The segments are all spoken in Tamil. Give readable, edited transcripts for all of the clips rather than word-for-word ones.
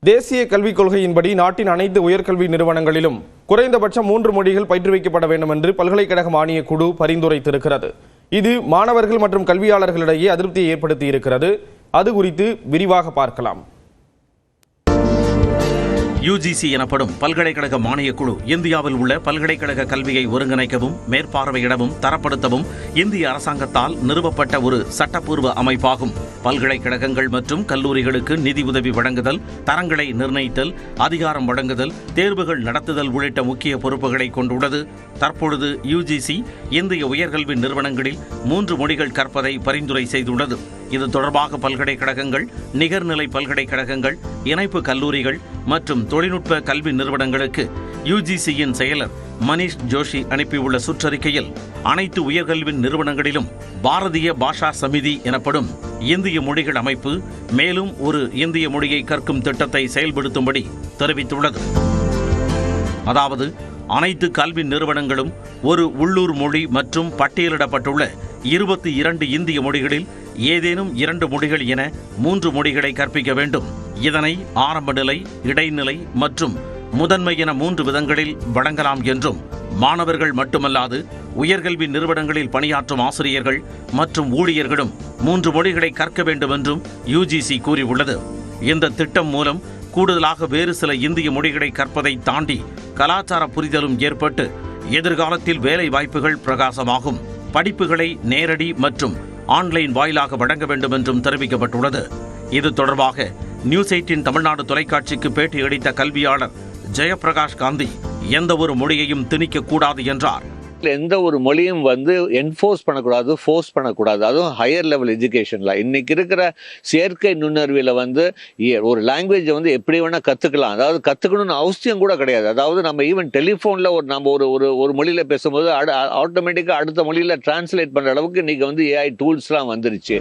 தேசிய கல்விக் கொள்கையின்படி நாட்டின் அனைத்து உயர்கல்வி நிறுவனங்களிலும் குறைந்தபட்சம் 3 மொழிகள் பயிற்றுவிக்கப்பட வேண்டும் என்று பல்கலைக்கழக மானியக் குழு பரிந்துரைத்திருக்கிறது. இது மாணவர்கள் மற்றும் கல்வியாளர்களிடையே அதிருப்தியை ஏற்படுத்தியிருக்கிறது. அது குறித்து விரிவாக பார்க்கலாம். UGC எனப்படும் பல்கலைக்கழக மானியக் குழு இந்தியாவில் உள்ள பல்கலைக்கழக கல்வியை ஒருங்கிணைக்கவும் மேற்பார்வையிடவும் தரப்படுத்தவும் இந்திய அரசாங்கத்தால் நிறுவப்பட்ட ஒரு சட்டப்பூர்வ அமைப்பாகும். பல்கலைக்கழகங்கள் மற்றும் கல்லூரிகளுக்கு நிதி உதவி வழங்குதல், தரங்களை நிர்ணயித்தல், அதிகாரம் வழங்குதல், தேர்வுகள் நடத்துதல் உள்ளிட்ட முக்கிய பொறுப்புகளை கொண்டுள்ளது. தற்பொழுது UGC இந்திய உயர்கல்வி நிறுவனங்களில் 3 மொழிகள் கற்பதை பரிந்துரை செய்துள்ளது. இது தொடர்பாக பல்கலைக்கழகங்கள், நிகர்நிலை பல்கலைக்கழகங்கள், இணைப்பு கல்லூரிகள் மற்றும் தொழில்நுட்ப கல்வி நிறுவனங்களுக்கு UGCயின் செயலர் மனிஷ் ஜோஷி அனுப்பியுள்ள சுற்றறிக்கையில், அனைத்து உயர்கல்வி நிறுவனங்களிலும் பாரதிய பாஷா சமிதி எனப்படும் இந்திய மொழிகள் அமைப்பு மேலும் ஒரு இந்திய மொழியை கற்கும் திட்டத்தை செயல்படுத்தும்படி தெரிவித்துள்ளது. அதாவது அனைத்து கல்வி நிறுவனங்களும் ஒரு உள்ளூர் மொழி மற்றும் பட்டியலிடப்பட்டுள்ள 22 இந்திய மொழிகளில் ஏதேனும் 2 மொழிகள் என 3 மொழிகளை கற்பிக்க வேண்டும். இதனை ஆரம்ப நிலை, இடைநிலை மற்றும் முதன்மை என 3 விதங்களில் வழங்கலாம் என்றும், மாணவர்கள் மட்டுமல்லாது உயர்கல்வி நிறுவனங்களில் பணியாற்றும் ஆசிரியர்கள் மற்றும் ஊழியர்களும் 3 மொழிகளை கற்க வேண்டும் என்றும் UGC கூறியுள்ளது. இந்த திட்டம் மூலம் கூடுதலாக வேறு சில இந்திய மொழிகளை கற்பதை தாண்டி கலாச்சார புரிதலும் ஏற்பட்டு எதிர்காலத்தில் வேலை வாய்ப்புகள் பிரகாசமாகும். படிப்புகளை நேரடி மற்றும் ஆன்லைன் வாயிலாக வழங்க வேண்டும் என்றும் தெரிவிக்கப்பட்டுள்ளது. இது தொடர்பாக நியூஸ் 18 தமிழ்நாடு தொலைக்காட்சிக்கு பேட்டியளித்த கல்வியாளர் ஜெயபிரகாஷ் காந்தி எந்த ஒரு மொழியையும் திணிக்கக்கூடாது என்றார். எந்த ஒரு மொழியும் என்ஃபோர்ஸ் பண்ணக்கூடாது, ஃபோர்ஸ் பண்ணக்கூடாது. அதுவும் ஹையர் லெவல் எஜுகேஷன்ல இன்னைக்கு இருக்கிற செயற்கை நுண்ணறிவில் ஒரு லாங்குவேஜை எப்படி வேணா கத்துக்கலாம். அதாவது கத்துக்கணும்னு அவசியம் கூட கிடையாது. அதாவது நம்ம ஈவன் டெலிஃபோன்ல நம்ம ஒரு மொழியில பேசும்போது ஆட்டோமேட்டிக்கா அடுத்த மொழியில டிரான்ஸ்லேட் பண்ற அளவுக்கு இன்னைக்கு AI டூல்ஸ்லாம் வந்துருச்சு.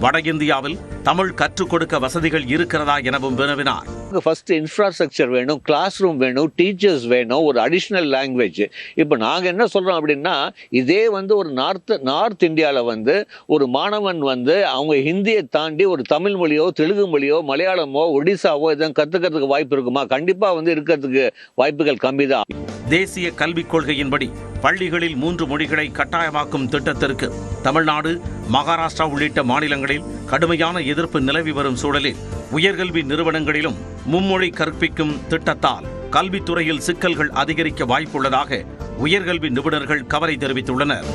வட இந்தியாவில் தமிழ் கற்றுக் கொடுக்க வசதிகள் இருக்கிறதா எனவும் வினவினார். ஃபர்ஸ்ட் இன்ஃப்ராஸ்ட்ரக்சர் வேணும், கிளாஸ் ரூம் வேணும், டீச்சர்ஸ் வேணும், ஒரு அடிஷ்னல் லாங்குவேஜ். இப்போ நாங்கள் என்ன சொல்றோம் அப்படின்னா, இதே ஒரு நார்த் இந்தியாவில் ஒரு மாணவன் அவங்க ஹிந்தியை தாண்டி ஒரு தமிழ் மொழியோ, தெலுங்கு மொழியோ, மலையாளமோ, ஒடிசாவோ இதெல்லாம் கத்துக்கிறதுக்கு வாய்ப்பு இருக்குமா? கண்டிப்பா இருக்கிறதுக்கு வாய்ப்புகள் கம்மி தான். தேசிய கல்விக் கொள்கையின்படி பள்ளிகளில் 3 மொழிகளை கட்டாயமாக்கும் திட்டத்திற்கு தமிழ்நாடு, மகாராஷ்டிரா உள்ளிட்ட மாநிலங்களில் கடுமையான எதிர்ப்பு நிலவி வரும் சூழலில் உயர்கல்வி நிறுவனங்களிலும் மும்மொழி கற்பிக்கும் திட்டத்தால் கல்வித்துறையில் சிக்கல்கள் அதிகரிக்க வாய்ப்புள்ளதாக உயர்கல்வி நிபுணர்கள் கவலை தெரிவித்துள்ளனர்.